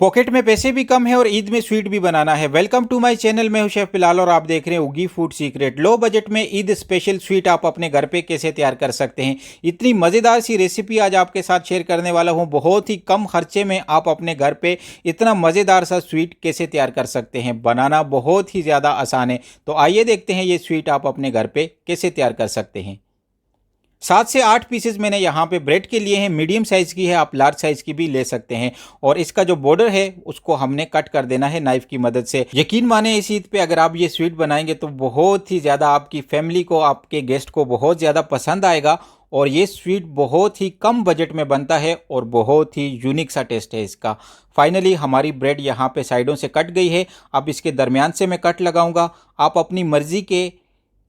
Pocket में पैसे भी कम है और ईद में स्वीट भी बनाना है। Welcome to my channel. मैं हूं शेफ बिलाल और आप देख रहे हैं उगी फूड सीक्रेट। लो बजट में ईद स्पेशल स्वीट आप अपने घर पे कैसे तैयार कर सकते हैं, इतनी मज़ेदार सी रेसिपी आज आपके साथ शेयर करने वाला हूं। बहुत ही कम खर्चे में आप अपने घर पे इतना मज़ेदार सा स्वीट कैसे तैयार कर सकते हैं। बनाना बहुत ही ज़्यादा आसान है, तो आइए देखते हैं ये स्वीट आप अपने घर पे कैसे तैयार कर सकते हैं। 7 से 8 पीसेज मैंने यहाँ पे ब्रेड के लिए हैं। मीडियम साइज़ की है, आप लार्ज साइज़ की भी ले सकते हैं। और इसका जो बॉर्डर है उसको हमने कट कर देना है नाइफ की मदद से। यकीन माने इस ईद पे अगर आप ये स्वीट बनाएंगे तो बहुत ही ज़्यादा आपकी फैमिली को, आपके गेस्ट को बहुत ज़्यादा पसंद आएगा। और ये स्वीट बहुत ही कम बजट में बनता है और बहुत ही यूनिक सा टेस्ट है इसका। फाइनली हमारी ब्रेड यहाँ पे साइडों से कट गई है। अब इसके दरमियान से मैं कट लगाऊंगा। आप अपनी मर्ज़ी के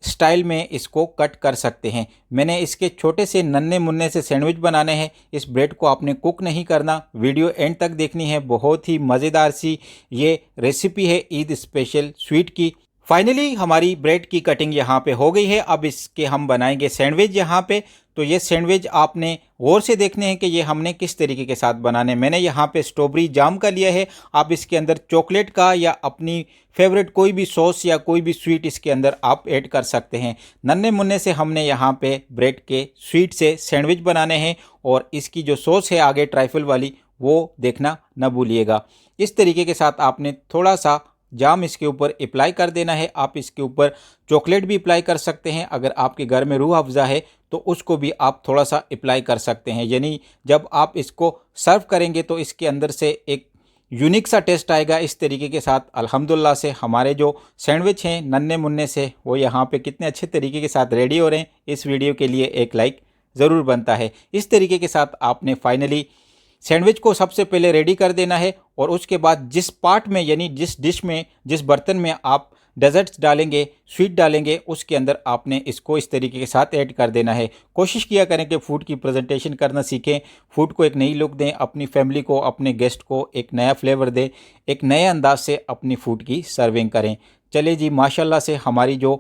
स्टाइल में इसको कट कर सकते हैं। मैंने इसके छोटे से नन्हे मुन्ने से सैंडविच बनाने हैं। इस ब्रेड को आपने कुक नहीं करना, वीडियो एंड तक देखनी है। बहुत ही मज़ेदार सी ये रेसिपी है ईद स्पेशल स्वीट की। फाइनली हमारी ब्रेड की कटिंग यहाँ पे हो गई है। अब इसके हम बनाएंगे सैंडविच यहाँ पे। तो ये सैंडविच आपने गौर से देखने हैं कि ये हमने किस तरीके के साथ बनाने। मैंने यहाँ पे स्ट्रॉबेरी जाम का लिया है। आप इसके अंदर चॉकलेट का या अपनी फेवरेट कोई भी सॉस या कोई भी स्वीट इसके अंदर आप ऐड कर सकते हैं। नन्हे मुन्ने से हमने यहाँ पे ब्रेड के स्वीट से सैंडविच बनाने हैं। और इसकी जो सॉस है आगे ट्राइफल वाली, वो देखना न भूलिएगा। इस तरीके के साथ आपने थोड़ा सा जाम इसके ऊपर अप्लाई कर देना है। आप इसके ऊपर चॉकलेट भी अप्लाई कर सकते हैं। अगर आपके घर में रूह अफ़ज़ा है तो उसको भी आप थोड़ा सा अप्लाई कर सकते हैं। यानी जब आप इसको सर्व करेंगे तो इसके अंदर से एक यूनिक सा टेस्ट आएगा। इस तरीके के साथ अल्हम्दुलिल्लाह से हमारे जो सैंडविच हैं नन्हे मुन्ने से, वो यहाँ पे कितने अच्छे तरीके के साथ रेडी हो रहे हैं। इस वीडियो के लिए एक लाइक ज़रूर बनता है। इस तरीके के साथ आपने फाइनली सैंडविच को सबसे पहले रेडी कर देना है। और उसके बाद जिस पार्ट में, यानी जिस डिश में, जिस बर्तन में आप डेजर्ट्स डालेंगे, स्वीट डालेंगे, उसके अंदर आपने इसको इस तरीके के साथ ऐड कर देना है। कोशिश किया करें कि फूड की प्रेजेंटेशन करना सीखें, फूड को एक नई लुक दें, अपनी फैमिली को, अपने गेस्ट को एक नया फ्लेवर दें, एक नए अंदाज से अपनी फूड की सर्विंग करें। चलिए जी, माशाल्लाह से हमारी जो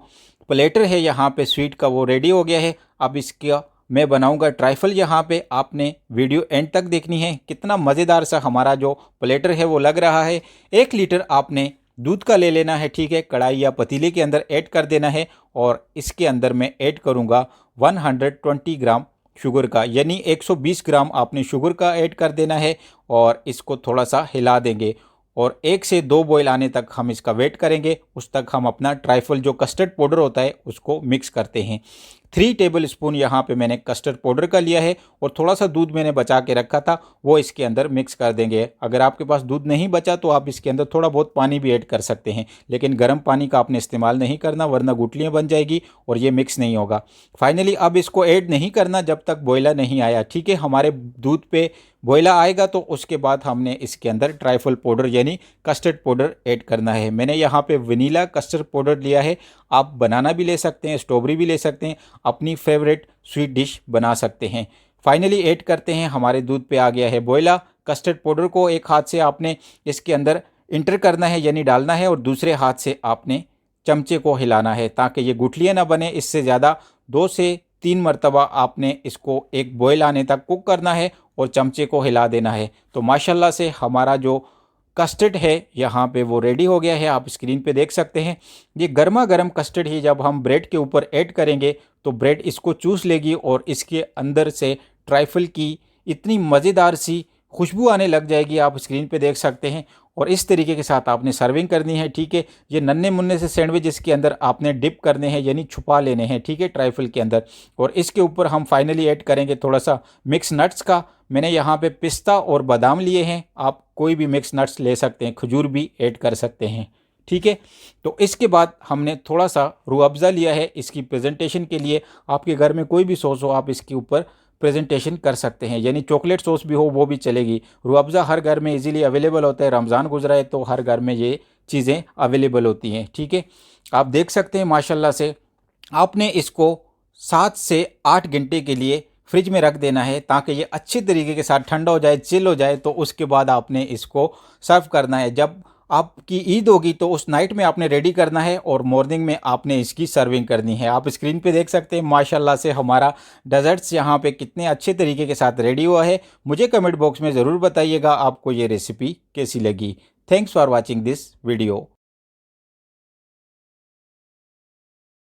प्लेटर है यहाँ पे स्वीट का, वो रेडी हो गया है। अब इसका मैं बनाऊंगा ट्राइफल। यहाँ पे आपने वीडियो एंड तक देखनी है। कितना मज़ेदार सा हमारा जो प्लेटर है वो लग रहा है। 1 लीटर आपने दूध का ले लेना है, ठीक है। कढ़ाई या पतीले के अंदर ऐड कर देना है। और इसके अंदर मैं ऐड करूँगा 120 ग्राम शुगर का, यानी 120 ग्राम आपने शुगर का ऐड कर देना है। और इसको थोड़ा सा हिला देंगे और 1 से 2 बॉयल आने तक हम इसका वेट करेंगे। उस तक हम अपना ट्राइफल जो कस्टर्ड पाउडर होता है उसको मिक्स करते हैं। 3 टेबल स्पून यहाँ पे मैंने कस्टर्ड पाउडर का लिया है। और थोड़ा सा दूध मैंने बचा के रखा था, वो इसके अंदर मिक्स कर देंगे। अगर आपके पास दूध नहीं बचा तो आप इसके अंदर थोड़ा बहुत पानी भी ऐड कर सकते हैं, लेकिन गर्म पानी का आपने इस्तेमाल नहीं करना, वरना गुठलियाँ बन जाएगी और ये मिक्स नहीं होगा। फाइनली अब इसको ऐड नहीं करना जब तक बॉयलर नहीं आया, ठीक है। हमारे दूध पे बॉयला आएगा तो उसके बाद हमने इसके अंदर ट्राइफल पाउडर यानी कस्टर्ड पाउडर ऐड करना है। मैंने यहाँ पे वनीला कस्टर्ड पाउडर लिया है। आप बनाना भी ले सकते हैं, स्ट्रॉबेरी भी ले सकते हैं, अपनी फेवरेट स्वीट डिश बना सकते हैं। फाइनली ऐड करते हैं। हमारे दूध पे आ गया है बॉयला। कस्टर्ड पाउडर को एक हाथ से आपने इसके अंदर इंटर करना है, यानी डालना है, और दूसरे हाथ से आपने चमचे को हिलाना है ताकि ये गुठलियाँ ना बने। इससे ज़्यादा 2 से 3 मरतबा आपने इसको एक बॉयल आने तक कुक करना है और चमचे को हिला देना है। तो माशाल्लाह से हमारा जो कस्टर्ड है यहाँ पे वो रेडी हो गया है। आप स्क्रीन पे देख सकते हैं। ये गर्मा गर्म कस्टर्ड ही जब हम ब्रेड के ऊपर ऐड करेंगे तो ब्रेड इसको चूस लेगी और इसके अंदर से ट्राइफल की इतनी मज़ेदार सी खुशबू आने लग जाएगी। आप स्क्रीन पे देख सकते हैं। और इस तरीके के साथ आपने सर्विंग करनी है, ठीक है। ये नन्हे मुन्ने से सैंडविच इसके अंदर आपने डिप करने हैं, यानी छुपा लेने हैं, ठीक है, ट्राइफल के अंदर। और इसके ऊपर हम फाइनली ऐड करेंगे थोड़ा सा मिक्स नट्स का। मैंने यहाँ पे पिस्ता और बादाम लिए हैं। आप कोई भी मिक्स नट्स ले सकते हैं, खजूर भी ऐड कर सकते हैं, ठीक है। तो इसके बाद हमने थोड़ा सा रूह अफ़ज़ा लिया है इसकी प्रेजेंटेशन के लिए। आपके घर में कोई भी सॉस हो आप इसके ऊपर प्रेजेंटेशन कर सकते हैं, यानी चॉकलेट सॉस भी हो वो भी चलेगी। रूह अफ़ज़ा हर घर में इजीली अवेलेबल होता है। रमज़ान गुजरा है तो हर घर में ये चीज़ें अवेलेबल होती हैं, ठीक है। आप देख सकते हैं माशाल्लाह से। आपने इसको 7 से 8 घंटे के लिए फ्रिज में रख देना है ताकि ये अच्छे तरीके के साथ ठंडा हो जाए, चिल हो जाए। तो उसके बाद आपने इसको सर्व करना है। जब आपकी ईद होगी तो उस नाइट में आपने रेडी करना है और मॉर्निंग में आपने इसकी सर्विंग करनी है। आप स्क्रीन पे देख सकते हैं माशाल्लाह से हमारा डेजर्ट्स यहाँ पे कितने अच्छे तरीके के साथ रेडी हुआ है। मुझे कमेंट बॉक्स में ज़रूर बताइएगा आपको ये रेसिपी कैसी लगी। Thanks for watching this video.